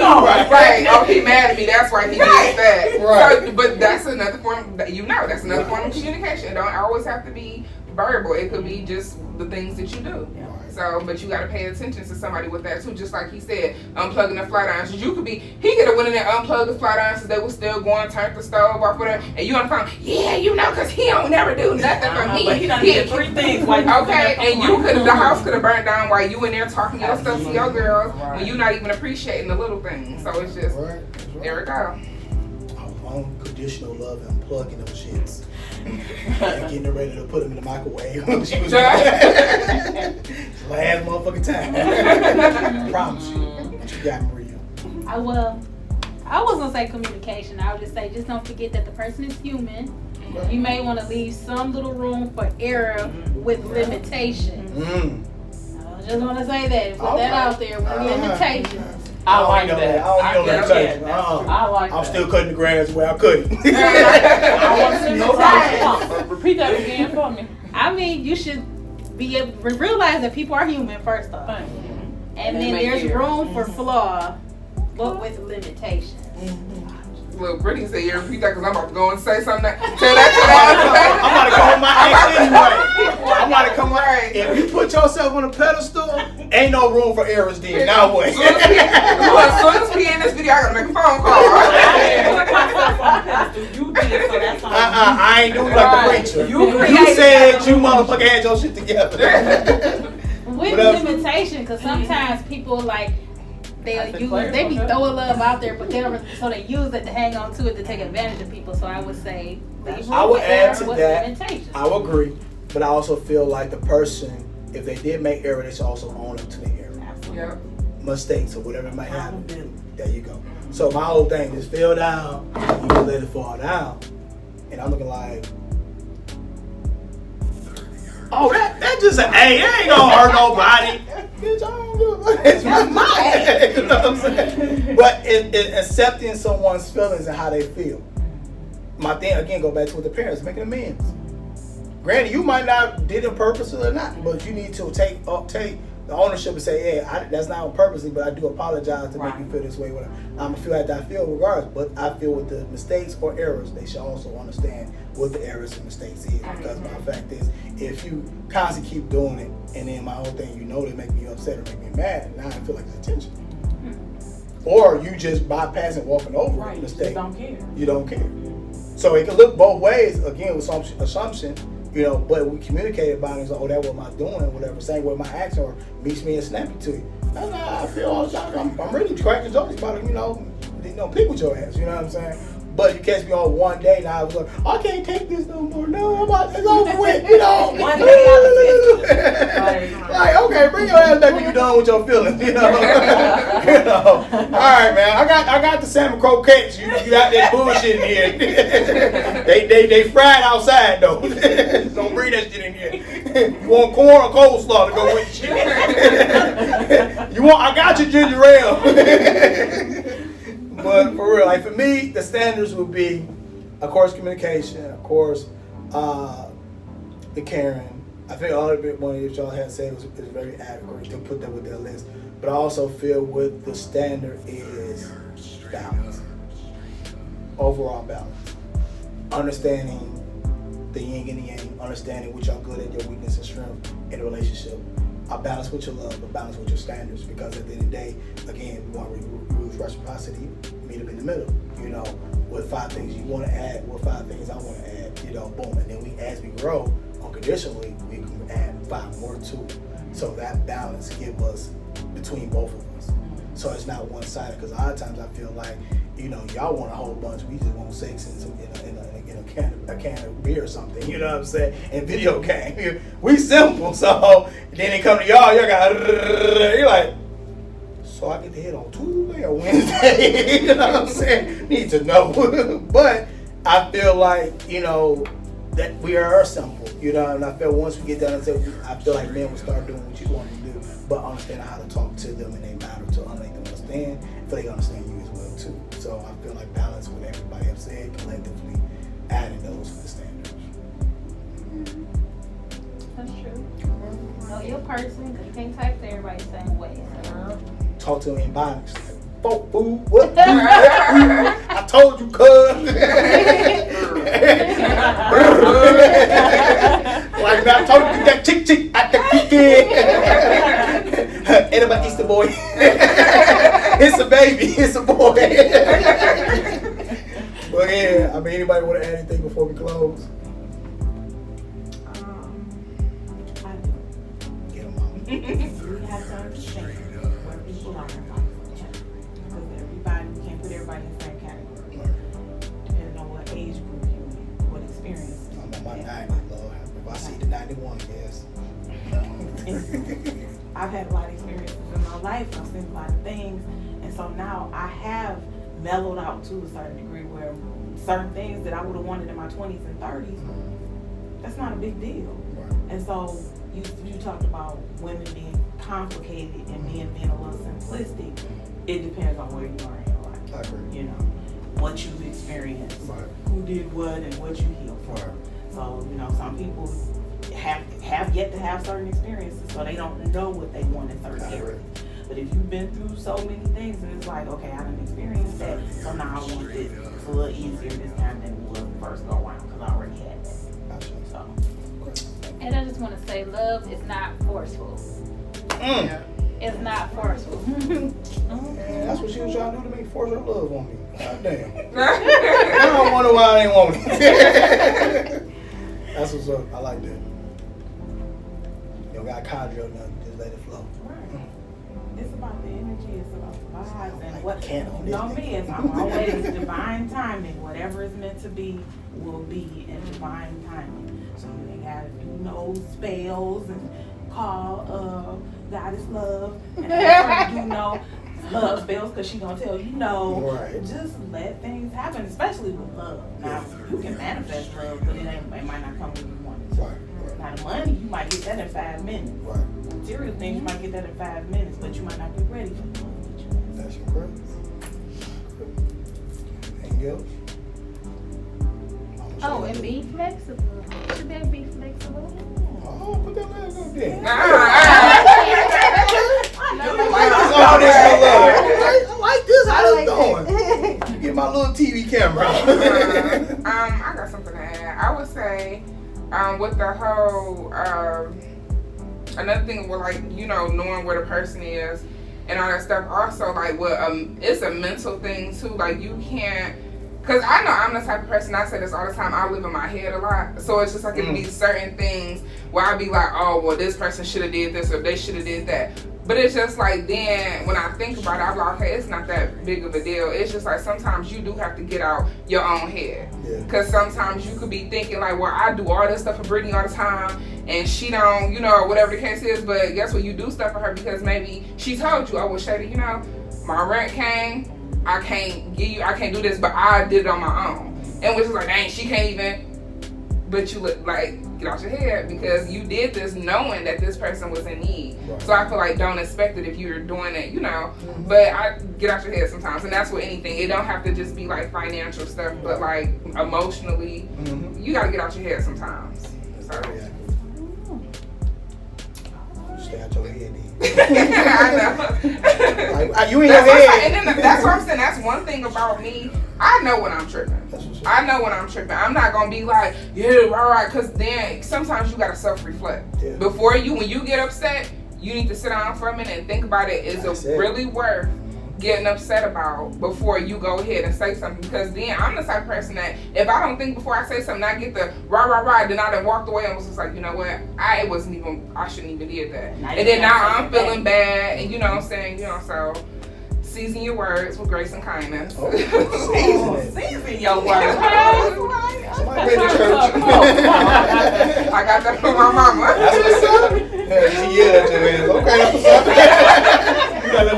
Right. Oh, he mad at me. That's why he did that. Right. So, but that's another form. That's another form of communication. It don't always have to be verbal. It could be just the things that you do. Yeah. So, but you gotta pay attention to somebody with that too. Just like he said, unplugging the flat irons. You could be, he could have went in there, unplugged the flat irons, they was still going, turned the stove off, whatever. And you on the phone, yeah, you know, cause he don't never do nothing for me. But he done did 3 things while you okay, and you could have, the house could have burned down while you in there talking your stuff to your girls when you not even appreciating the little things. So it's just, there we go. Unconditional love and unplugging them shits. And getting ready to put them in the microwave. She was last motherfucking time. I promise you. What you got, Maria? I was gonna say communication. I would just say, just don't forget that the person is human. You may want to leave some little room for error with limitations. I just want to say that. Put that out there with limitations. I like that. I don't know limitations. I like that. I'm still cutting the grass where I couldn't. I want to see no response. Repeat that again for me. I mean, you should be able to realize that people are human first off. And then there's room for flaw, but with limitations. Look, Brittany said, "Yeah, repeat that because I'm about to go and say something." I'm about to call my ex anyway. I'm about to come right. If you put yourself on a pedestal, ain't no room for errors then. Now what? As soon as we in this video, I gotta make a phone call. You did, so that's all. I ain't doing like the preacher. You said you motherfucker had your shit together. With limitation, because sometimes people like, they be throwing love out there, but so they use it to hang on to it to take advantage of people. So I would say, I would add to that. Limitations. I would agree, but I also feel like the person, if they did make error, they should also own up to the error. Yep. Mistakes or whatever it might happen. There you go. So my whole thing just fell down, you just let it fall down, and I'm looking like, oh, that just an A. That ain't gonna hurt nobody. Bitch, I don't give a fuck. It's my mind. You know what I'm saying? But accepting someone's feelings and how they feel. My thing, again, go back to with the parents, making amends. Granted, you might not did it purposely or not, but you need to take the ownership and say, hey, that's not on purposely, but I do apologize to make you feel this way. I'm going to feel like I feel regardless, but I feel with the mistakes or errors, they should also understand what the errors and mistakes is. Because my fact is, if you constantly keep doing it, and then my whole thing, they make me upset or make me mad, and now I feel like it's attention. Or you just bypass and walking over the mistake. You don't care. So it can look both ways, again, with some assumption. But we communicated about it. Oh, that's what I'm doing, whatever. Same way my action or meets me and snappy to you. That's how I feel all the time. I'm really cracking jokes about it. Pick with your ass. You know what I'm saying? But you catch me on one day, now I was like, I can't take this no more. No, it's over with. One day, like, okay, bring your ass back when you're done with your feelings. All right, man. I got the salmon croquettes. You got that bullshit in here. they fried outside though. Don't bring that shit in here. You want corn or coleslaw to go with shit? I got your ginger ale. But for real, like for me, the standards would be, of course, communication, of course, the caring. I think all of it, one of y'all had said is very accurate to put that with their list. But I also feel with the standard is balance, overall balance, understanding the yin and the yang, understanding what y'all good at, your weakness and strength in a relationship. A balance with your love, a balance with your standards, because at the end of the day, again, we want to use reciprocity, meet them in the middle. What 5 things you want to add, what 5 things I want to add, boom. And then as we grow, unconditionally, we can add 5 more to it. So that balance gives us between both of us. So it's not one-sided, because a lot of times I feel like, y'all want a whole bunch, we just want sex in a can of beer or something, you know what I'm saying, and video game. We simple, so then they come to y'all got, you're like, so I get to hit on Tuesday or Wednesday, you know what I'm saying? Need to know. But I feel like, that we are simple, and I feel once we get down and say, I feel like men will start doing what you want to do, but understanding how to talk to them and they matter to make them understand, so they can understand you as well too. So I feel like balance with everybody have said collectively, adding those to the standards. That's true. Know your person, because you can't type to everybody the same way. Talk to them in bonics. Fuck, fool, what? I told you, cuz. like I told you that chick at the kid. Anybody Easter boy? It's a baby. It's a boy. Well, yeah. I mean, anybody want to add anything before we close? I do. Get them out. We have to understand where people are in life. Because everybody, we can't put everybody in the same category. Depending on what age group you're in, what experience. I'm on my 90, Lord. If I see the 91, yes. I've had a lot of experiences in my life. I've seen a lot of things. And so now I have mellowed out to a certain degree where certain things that I would have wanted in my 20s and 30s, that's not a big deal. Right. And so you talked about women being complicated and being a little simplistic. It depends on where you are in your life. I agree. You know, what you've experienced, Right. who did what, and what you healed from. Right. So, you know, some people have yet to have certain experiences, so they don't know what they want in certain areas. But if you've been through so many things, and it's like, okay, I done experienced that, so now I want this. It's a little easier this time than it was the first go around, because I already had that. So. And I just want to say, love is not forceful. It's not forceful. Man, that's what she was trying to do to me. Force her love on me. God damn. I don't wonder why I ain't want it. That's what's up. I like that. You don't got to conjure or nothing. Just let it flow. Right. It's about the energy. It's about the vibes. And what Can't on you know this me is I'm always divine timing. Whatever is meant to be will be in divine timing. So you ain't got to do no spells and call God is love. And ask her to do no love spells because she gonna tell you no. Right. Just let things happen, especially with love. Now you can manifest love, but it might not come when you want it. Right. Now the money, you might get that in 5 minutes. Right. Material things, you might get that in 5 minutes, but you might not be ready for the money that you want. That's correct. Anything else? Oh, and be flexible. Should they be flexible? Oh, put that last up there. I like this. How this going? You get my little TV camera. I got something to add. I would say, with the whole, another thing with like, you know, knowing where the person is and all that stuff. Also, like, it's a mental thing too. Like, you can't. Because I know I'm the type of person, I say this all the time, I live in my head a lot. So it's just like it'd be certain things where I'd be like, oh, well, this person should have did this or they should have did that. But it's just like then when I think about it, I'm like, okay, it's not that big of a deal. It's just like sometimes you do have to get out your own head. Because sometimes you could be thinking like, well, I do all this stuff for Brittany all the time and she don't, you know, or whatever the case is. But guess what? You do stuff for her because maybe she told you, oh, well, Shady, you know, my rent came. I can't do this, but I did it on my own. And which is like, dang, she can't even, but you look like, get out your head because you did this knowing that this person was in need. Right. So I feel like don't expect it if you're doing it, you know, but I get out your head sometimes. And that's with anything. It don't have to just be like financial stuff, but like emotionally, you gotta get out your head sometimes. So. Stay out your head, I know. Like, you in your head. And then that's what I'm saying. That's one thing about me. I know when I'm tripping. I know when I'm tripping. I'm not gonna be like, yeah, all right, because then sometimes you gotta self-reflect. Yeah. When you get upset, you need to sit down for a minute and think about it. Is it really worth getting upset about before you go ahead and say something? Because then I'm the type of person that if I don't think before I say something, I get the rah, then I done walked away and was just like, you know what, I shouldn't even did that. And then now I'm feeling bad, and you know what I'm saying, you know, so season your words with grace and kindness. Oh, season your words. Somebody been to church. I got that from my mama. That's what's up. She yelled at your ass. Okay, that's what's up.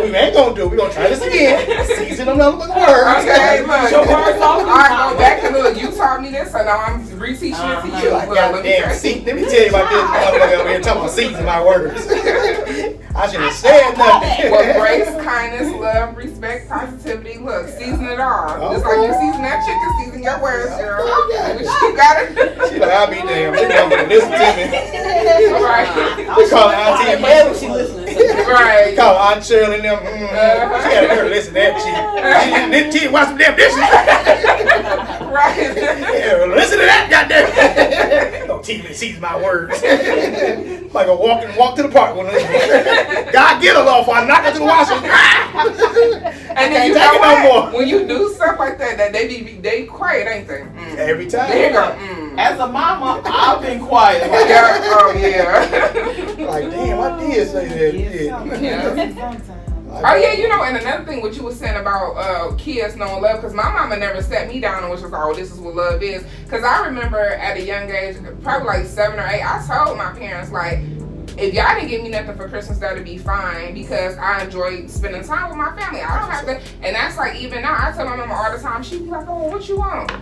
We ain't gonna do it. We gonna try this again. Season them up with words. Okay, look. Your words all right, go back and look. You taught me this, so now I'm reteaching it to you. Like, let me tell you about this motherfucker over here talking about season my words. I should have said nothing. With grace, kindness, love, respect, positivity. Look, season it all. Okay. Just like you season that chicken, season your words, girl. You got it. She like, I'll be damned. She gonna listen to me. Right. We call her Auntie. She listening. Right. We call her Aunt Shirley and them. She had her listen to that. She watch some damn dishes. Right. Yeah, listen to that, goddamn. Don't TV sees my words. Like a walk to the park. God get her off, I knock her to the washroom. And then you know what? No more. When you do stuff like that they quiet, ain't they? Every time. There you go. As a mama, I've been quiet. Like, yeah. Like, damn, I did say that. Oh yeah, you know, and another thing what you were saying about kids knowing love, because my mama never sat me down and was just like, oh, this is what love is. Because I remember at a young age, probably like 7 or 8, I told my parents, like, if y'all didn't give me nothing for Christmas, that'd be fine, because I enjoy spending time with my family. I don't have to, and that's like, even now, I tell my mama all the time, she be like, oh, what you want?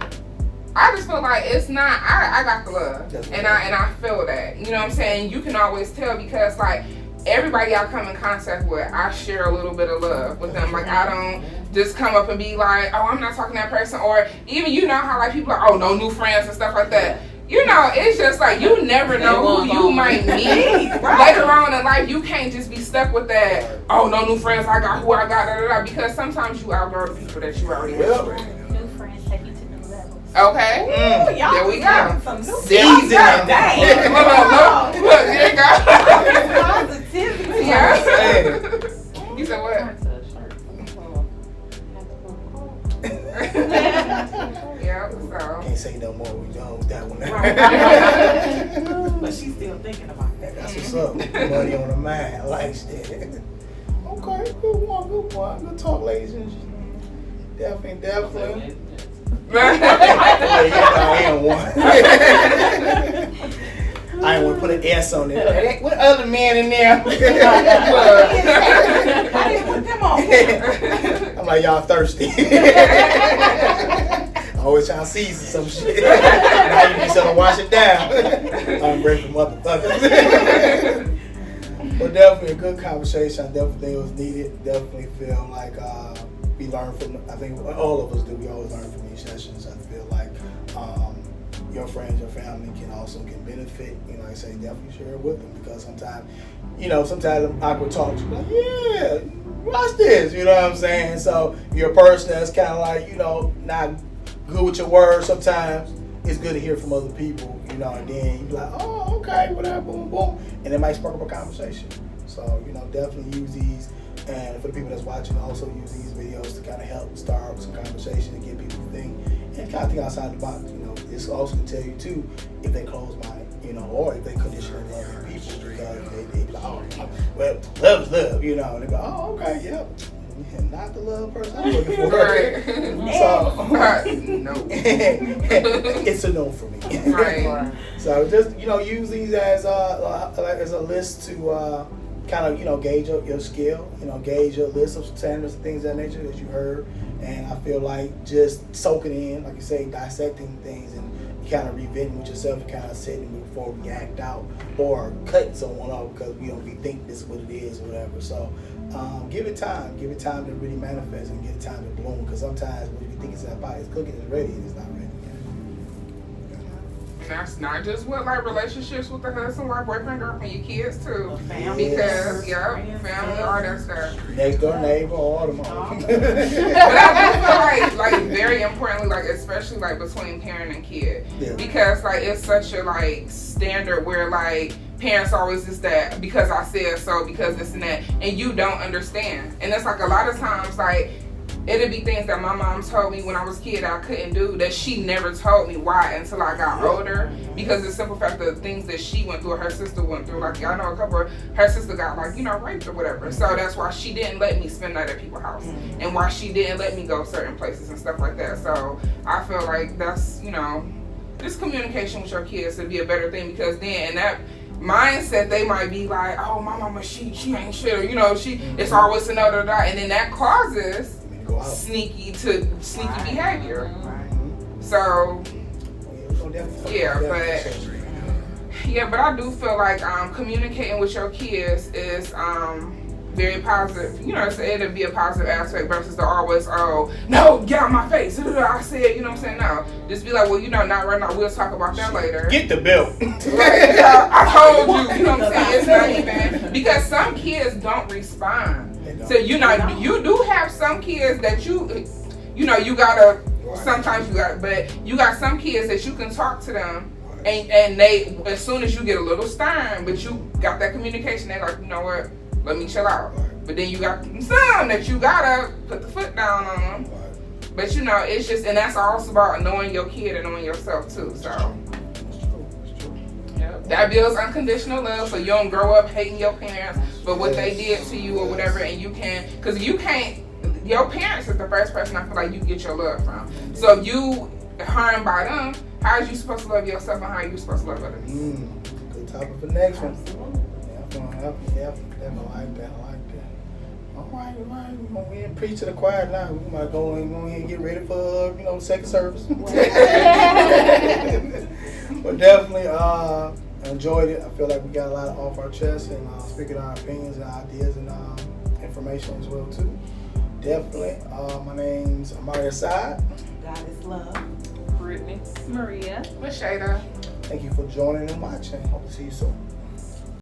I just feel like it's not, I got the love, and I feel that, you know what I'm saying? You can always tell, because like, everybody I come in contact with, I share a little bit of love with them. Like, I don't just come up and be like, oh, I'm not talking to that person. Or even, you know how like people are, oh, no new friends and stuff like that. You know, it's just like, you never know who you might meet. Later on in life, you can't just be stuck with that, oh, no new friends, I got who I got, because sometimes you outgrow the people that you already have. New friends take you to new levels. Okay. Ooh, there we go. Some new season. Dang. Look, there you go. Positivity. Yeah. You said what? Yeah, so. Can't say no more. We done with that one. But she's still thinking about that. That's what's up. Money on the mind. I like that. Okay, good one. Good talk, ladies and gentlemen. Definitely. I am one. I ain't want to put an S on it. What other man in there? I didn't put them on. I'm like, y'all thirsty. Always trying to season some shit. Now you be trying to wash it down. I'm grateful motherfuckers. But definitely a good conversation. I definitely think it was needed. Definitely feel like we learn from, I think all of us do, we always learn from these sessions. I feel like your friends, your family can benefit. You know, I say definitely share it with them, because sometimes awkward talks, you're like, yeah, watch this, you know what I'm saying? So you're a person that's kind of like, not good with your words sometimes. It's good to hear from other people, and then you be like, oh, okay, whatever, boom, boom. And it might spark up a conversation. So, definitely use these. And for the people that's watching, also use these videos to kind of help start some conversation and get people to think and kind of think outside the box. This also can tell you too if they close mind, or if they conditionally love their people, because they be like, oh, well, love is love, and they go, oh, okay, yep. Not the love person I'm looking for. Right. So, no. It's a no for me. Right. So just use these as a list to kind of gauge up your skill, gauge your list of standards and things of that nature that you heard. And I feel like just soaking in, like you say, dissecting things and kind of reventing with yourself and kind of sitting before we act out or cutting someone off because we think this is what it is or whatever. So give it time to really manifest and give it time to bloom, because sometimes when you think it's that body, it's cooking, it's ready, and it's not ready. And that's not just with like relationships with the husband, wife, boyfriend, girlfriend, your kids too. Family. Because family, all that stuff. Next door neighbor, all them. But I do feel like very importantly, like especially like between parent and kid, because like it's such a like standard where like parents always is that because I said so, because this and that, and you don't understand. And it's like a lot of times like it'd be things that my mom told me when I was a kid I couldn't do, that she never told me why until I got older, because the simple fact of things that she went through, her sister went through. Like I know a couple of her sister got like raped or whatever, so that's why she didn't let me spend night at people's house, and why she didn't let me go certain places and stuff like that. So I feel like that's just communication with your kids would be a better thing, because then in that mindset they might be like, oh, my mama she ain't shit, or she it's always another and then that causes sneaky behavior. So but I do feel like communicating with your kids is very positive. It'll be a positive aspect versus the always, oh no, get out my face, I said, what I'm saying? No, just be like, well, not right now, we'll talk about that later. Get the bill. I told you, what I'm saying? It's not even, because some kids don't respond. So you do have some kids that you gotta, sometimes you got, but you got some kids that you can talk to them And they, as soon as you get a little stern, but you got that communication, they're like, you know what, let me chill out. But then you got some that you gotta put the foot down on them. But you know, it's just, and that's also about knowing your kid and knowing yourself too. So yeah, that builds unconditional love, so you don't grow up hating your parents, but what they did to you or whatever, and you can, because you can't. Your parents is the first person I feel like you get your love from. So if you harmed by them, how are you supposed to love yourself, and how are you supposed to love others? Good topic for next one. Absolutely. Yeah, I like that. All right. We're going to preach to the choir now. We might go ahead and get ready for, second service. But definitely enjoyed it. I feel like we got a lot off our chest and speaking our opinions and ideas and information as well too. Definitely. My name's Amari Asad. God is love. Brittany. Maria. LaShada. Thank you for joining and watching. Hope to see you soon.